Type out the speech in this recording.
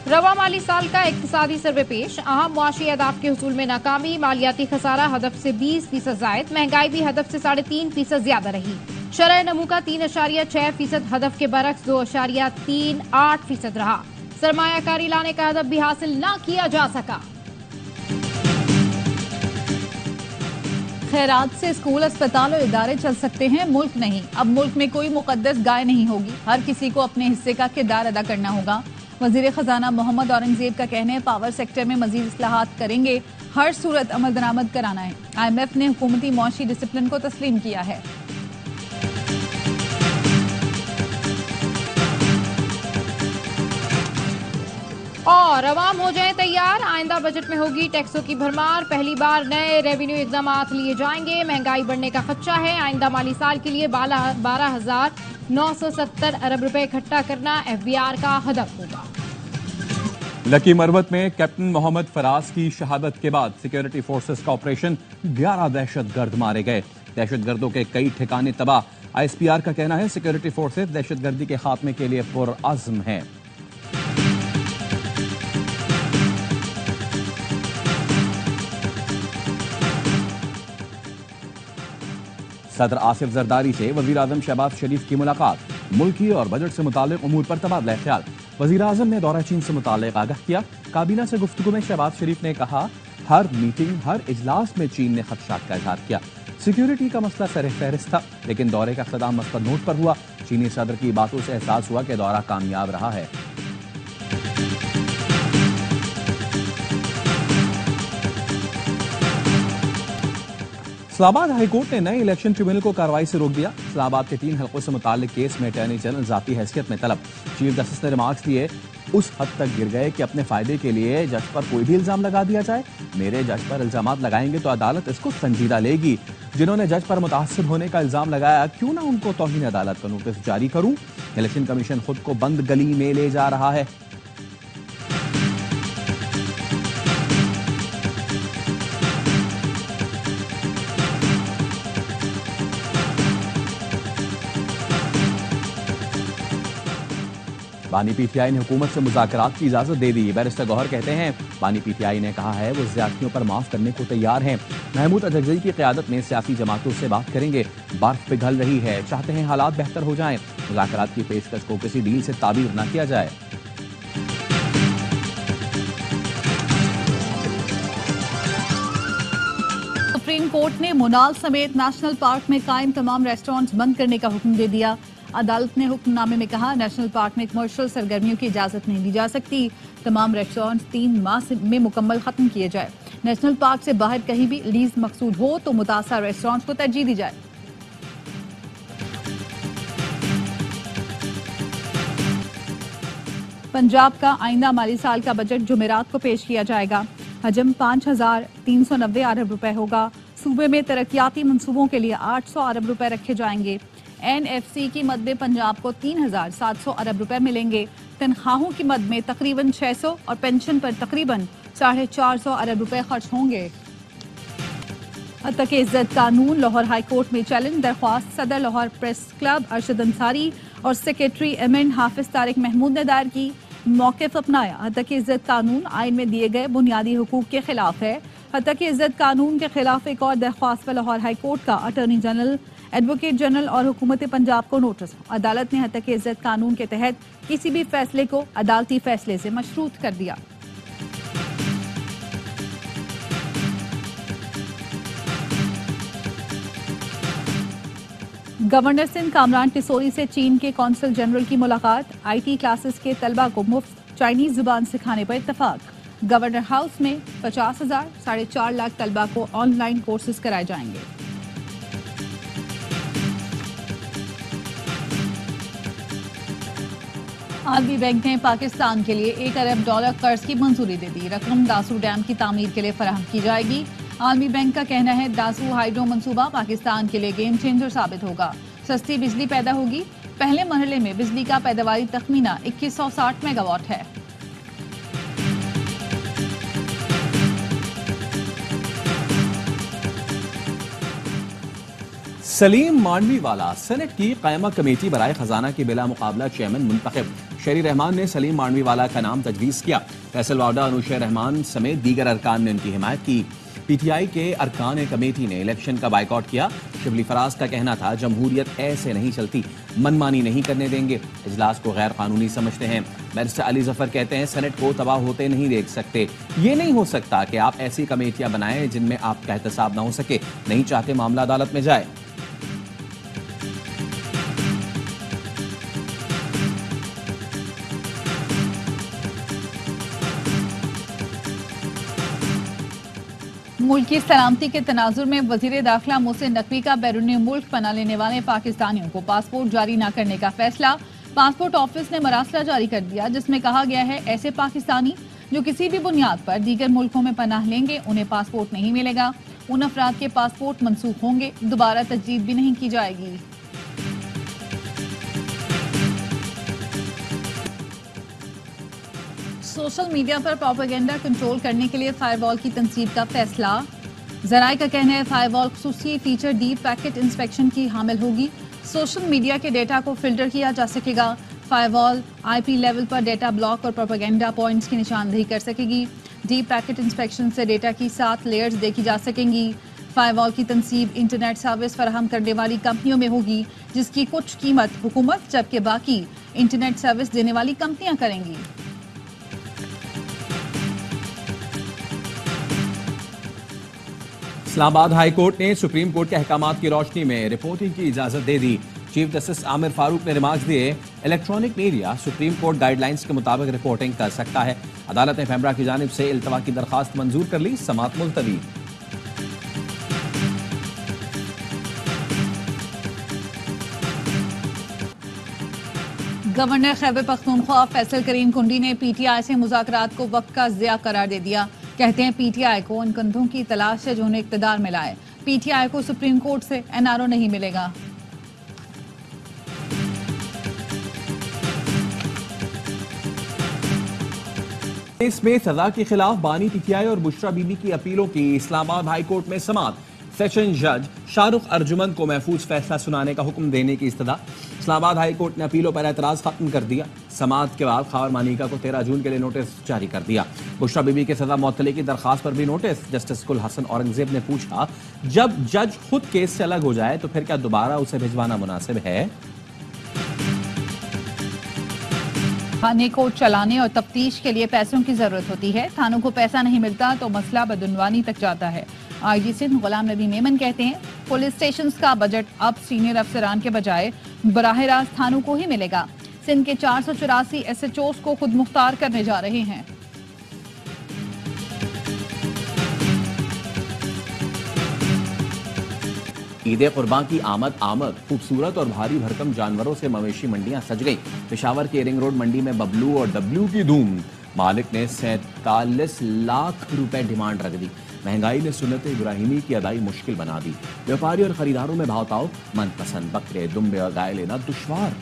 रवा माली साल का इक्तिसादी सर्वे पेश। अहम मुआशी अहदाफ के हुसूल में नाकामी, मालियाती खसारा हदफ से 20% जायद, महंगाई भी हदफ से 3.5% ज्यादा रही। शरह नमू का 3.6% हदफ के बरक्स 2.38% रहा। सरमायाकारी लाने का हदफ भी हासिल न किया जा सका। खैरात से स्कूल, अस्पताल और इदारे चल सकते हैं, मुल्क नहीं। अब मुल्क में कोई मुकद्दस गाय नहीं होगी, हर किसी को अपने हिस्से का किरदार अदा करना होगा। वजीर खजाना मोहम्मद औरंगजेब का कहना है, पावर सेक्टर में मजीद इस्लाहात करेंगे, हर सूरत अमल दरामद कराना है। IMF ने हुकूमती मुआशी डिसिप्लिन को तस्लीम किया है। और अवाम हो जाएं तैयार, आइंदा बजट में होगी टैक्सों की भरमार। पहली बार नए रेवेन्यू इक़दाम लिए जाएंगे। महंगाई बढ़ने का खदशा है। आइंदा माली साल के लिए 12,970 अरब रुपए इकट्ठा करना FBR का हदफ होगा। लकी मरवत में कैप्टन मोहम्मद फराज की शहादत के बाद सिक्योरिटी फोर्सेस का ऑपरेशन, 11 दहशतगर्द मारे गए। दहशतगर्दों के कई ठिकाने तबाह। ISPR का कहना है, सिक्योरिटी फोर्सेस दहशतगर्दी के खात्मे के लिए पुरअज़्म हैं। सदर आसिफ जरदारी से वजीर आजम शहबाज शरीफ की मुलाकात, मुल्की और बजट से मुताल्लिक उमूर पर तबादला ख्याल। वजीर आजम ने दौरा चीन से मुताल्लिक आगाह किया। काबीना से गुफ्तगू में शहबाज शरीफ ने कहा, हर मीटिंग, हर इजलास में चीन ने खदशात का इजहार किया। सिक्योरिटी का मसला सर फहरिस्त था, लेकिन दौरे का इख्तिताम मसला नोट पर हुआ। चीनी सदर की बातों से एहसास हुआ कि दौरा कामयाब रहा है। इस्लामाबाद हाईकोर्ट ने नए इलेक्शन ट्रिब्यूनल को कार्रवाई से रोक दिया। इस्लामाबाद के 3 हल्कों से मुताल्लिक केस में अटॉर्नी जनरल जाती हैसियत में तलब। चीफ जस्टिस ने रिमार्क्स दिए, उस हद तक गिर गए कि अपने फायदे के लिए जज पर कोई भी इल्जाम लगा दिया जाए। मेरे जज पर इल्जामात लगाएंगे तो अदालत इसको संजीदा लेगी। जिन्होंने जज पर मुतासिब होने का इल्जाम लगाया, क्यों ना उनको तौहीन अदालत का नोटिस जारी करूं। इलेक्शन कमीशन खुद को बंद गली में ले जा रहा है। बानी PTI ने हुकूमत से मुज़ाकरात की इजाजत दे दी। बैरिस्टर गौहर कहते हैं, बानी PTI ने कहा है वो ज़्यादतियों पर माफ करने को तैयार हैं। महमूद अजगज़ई की क़यादत में सियासी जमातों से बात करेंगे। बर्फ पिघल रही है, चाहते हैं हालात बेहतर हो जाएं। मुज़ाकरात की पेशकश को किसी डील से ताबीर न किया जाए। सुप्रीम कोर्ट ने मुनाल समेत नेशनल पार्क में कायम तमाम रेस्टोरेंट्स बंद करने का हुक्म दे दिया। अदालत ने हुक्मनामे में कहा, नेशनल पार्क में कमर्शियल सरगर्मियों की इजाजत नहीं दी जा सकती। तमाम रेस्टोरेंट्स 3 माह में मुकम्मल खत्म किए जाए। नेशनल पार्क से बाहर कहीं भी लीज मकसूद हो तो मुतासर रेस्टोरेंट्स को तरजीह दी जाए। पंजाब का आइंदा माली साल का बजट जुमेरात को पेश किया जाएगा। हजम 5,390 अरब रुपए होगा। सूबे में तरक्याती मंसूबों के लिए 800 अरब रुपए रखे जाएंगे। NFC की मद में पंजाब को 3,700 अरब रुपए मिलेंगे। तनख्वाहों की मद में तकरीबन 600 और पेंशन पर तकरीबन 450 अरब रुपए खर्च होंगे। तक इज्जत कानून लाहौर हाई कोर्ट में चैलेंज दरख्वास्त सदर लाहौर प्रेस क्लब अरशद अंसारी और सेक्रेटरी एमएन हाफिज तारिक महमूद ने दायर की। मौक़िफ़ अपनाया, तक इज्जत कानून आइन में दिए गए बुनियादी हुकूक के खिलाफ है। तक इज्जत कानून के खिलाफ एक और दरख्वास्त पर लाहौर हाई कोर्ट का अटॉर्नी जनरल, एडवोकेट जनरल और हुकूमत पंजाब को नोटिस। अदालत ने हद इज्जत कानून के तहत किसी भी फैसले को अदालती फैसले से मशरूत कर दिया। गवर्नर सिंध कामरान टिसोरी से चीन के कौंसल जनरल की मुलाकात। IT क्लासेस के तलबा को मुफ्त चाइनीज जुबान सिखाने पर इत्तफाक। गवर्नर हाउस में 50,000 4.5 लाख तलबा को ऑनलाइन कोर्सेज कराए जाएंगे। आलमी बैंक ने पाकिस्तान के लिए $1 अरब कर्ज की मंजूरी दे दी। रकम दासू डैम की तामीर के लिए फराहम की जाएगी। आलमी बैंक का कहना है, दासू हाइड्रो मंसूबा पाकिस्तान के लिए गेम चेंजर साबित होगा। सस्ती बिजली पैदा होगी। पहले मरहले में बिजली का पैदावारी तखमीना 2160 मेगावाट है। सलीम मांडवीवाला सेनेट की कायमा कमेटी बराए खजाना के बिला मुकाबला चेयरमैन मुंतखब। शेरी रहमान ने सलीम मांडवीवाला का नाम तजवीज़ किया। फैसल वाडा, अनुशेर रहमान समेत दीगर अरकान ने उनकी हिमायत की। पीटीआई के अरकान कमेटी ने इलेक्शन का बाइकआउट किया। शिबली फराज का कहना था, जमहूरियत ऐसे नहीं चलती, मनमानी नहीं करने देंगे, इजलास को गैर कानूनी समझते हैं। बैरिस्टर अली जफर कहते हैं, सेनेट को तबाह होते नहीं देख सकते। ये नहीं हो सकता कि आप ऐसी कमेटियां बनाएं जिनमें आपका एहतसाब ना हो सके। नहीं चाहते मामला अदालत में जाए। मुल्क की सलामती के तनाजुर में वजीर दाखिला मोहसिन नकवी का बैरून मुल्क पना लेने वाले पाकिस्तानियों को पासपोर्ट जारी न करने का फैसला। पासपोर्ट ऑफिस ने मरासला जारी कर दिया, जिसमें कहा गया है ऐसे पाकिस्तानी जो किसी भी बुनियाद पर दीगर मुल्कों में पनाह लेंगे उन्हें पासपोर्ट नहीं मिलेगा। उन अफराद के पासपोर्ट मनसूख होंगे, दोबारा तजदीद भी नहीं की जाएगी। सोशल मीडिया पर प्रोपेगेंडा कंट्रोल करने के लिए फायरवॉल की तनसीब का फैसला। जराए का कहना है फायरवॉल खुसूसी फीचर डीप पैकेट इंस्पेक्शन की हामिल होगी। सोशल मीडिया के डेटा को फिल्टर किया जा सकेगा। फायरवॉल आईपी लेवल पर डेटा ब्लॉक और प्रोपेगेंडा पॉइंट्स की निशानदेही कर सकेगी। डीप पैकेट इंस्पेक्शन से डेटा की 7 लेयर्स देखी जा सकेंगी। फायरवॉल की तनसीब इंटरनेट सर्विस फराहम करने वाली कंपनियों में होगी, जिसकी कुछ कीमत हुकूमत जबकि बाकी इंटरनेट सर्विस देने वाली कंपनियां करेंगी। इस्लामाबाद हाई कोर्ट ने सुप्रीम कोर्ट के अहकामात की रोशनी में रिपोर्टिंग की इजाजत दे दी। चीफ जस्टिस आमिर फारूक ने रिमार्क्स दिए, electronic media supreme court guidelines के मुताबिक रिपोर्टिंग कर सकता है। अदालत ने पैमरा की जानिब से इल्तवा की दरखास्त मंजूर कर ली, समाअत मुलतवी। गवर्नर खैबर पख्तूनख्वा फैसल करीम कुंडी ने पीटीआई से मुज़ाकरात को वक्त का ज़िया करार दे दिया। कहते हैं पीटीआई को उन कंधों की तलाश है जो उन्हें इक़्तिदार में लाए। पीटीआई को सुप्रीम कोर्ट से एनआरओ नहीं मिलेगा। इसमें सजा के खिलाफ बानी पीटीआई और बुशरा बीबी की अपीलों की इस्लामाबाद हाई कोर्ट में समाअत। सेशन जज शाहरुख अर्जुमन को महफूज फैसला सुनाने का हुक्म देने की इस्तदा। इस्लामाबाद हाई कोर्ट ने अपीलों पर एतराज खत्म कर दिया। समाअत के बाद खावर मानिका को 13 जून के लिए नोटिस जारी कर दिया। बुशरा बीबी के सजा मुअत्तली की दरखास्त पर भी नोटिस। जस्टिस कुल हसन औरंगजेब ने पूछा, जब जज खुद केस से अलग हो जाए तो फिर क्या दोबारा उसे भिजवाना मुनासिब है? थाने को चलाने और तफ्तीश के लिए पैसों की जरूरत होती है। थानों को पैसा नहीं मिलता तो मसला बदउनवानी तक जाता है। आईजी सिंध गुलाम नबी मेमन कहते हैं पुलिस स्टेशन का बजट अब सीनियर अफसरान के बजाय बराह रास्त थानों को ही मिलेगा। सिंध के 484 SHOs को खुद मुख्तार करने जा रहे हैं। ईद कुर्बान की आमद खूबसूरत और भारी भरकम जानवरों से मवेशी मंडियां सज गई। पेशावर के रिंग रोड मंडी में बबलू और डब्लू की धूम। मालिक ने 47 लाख रुपए डिमांड रख दी। महंगाई ने सुन्नत इब्राहिमी की अदाई मुश्किल बना दी। व्यापारी और खरीदारों में भावताव, मनपसंद बकरे, दुम्बे और गाय लेना दुश्वार।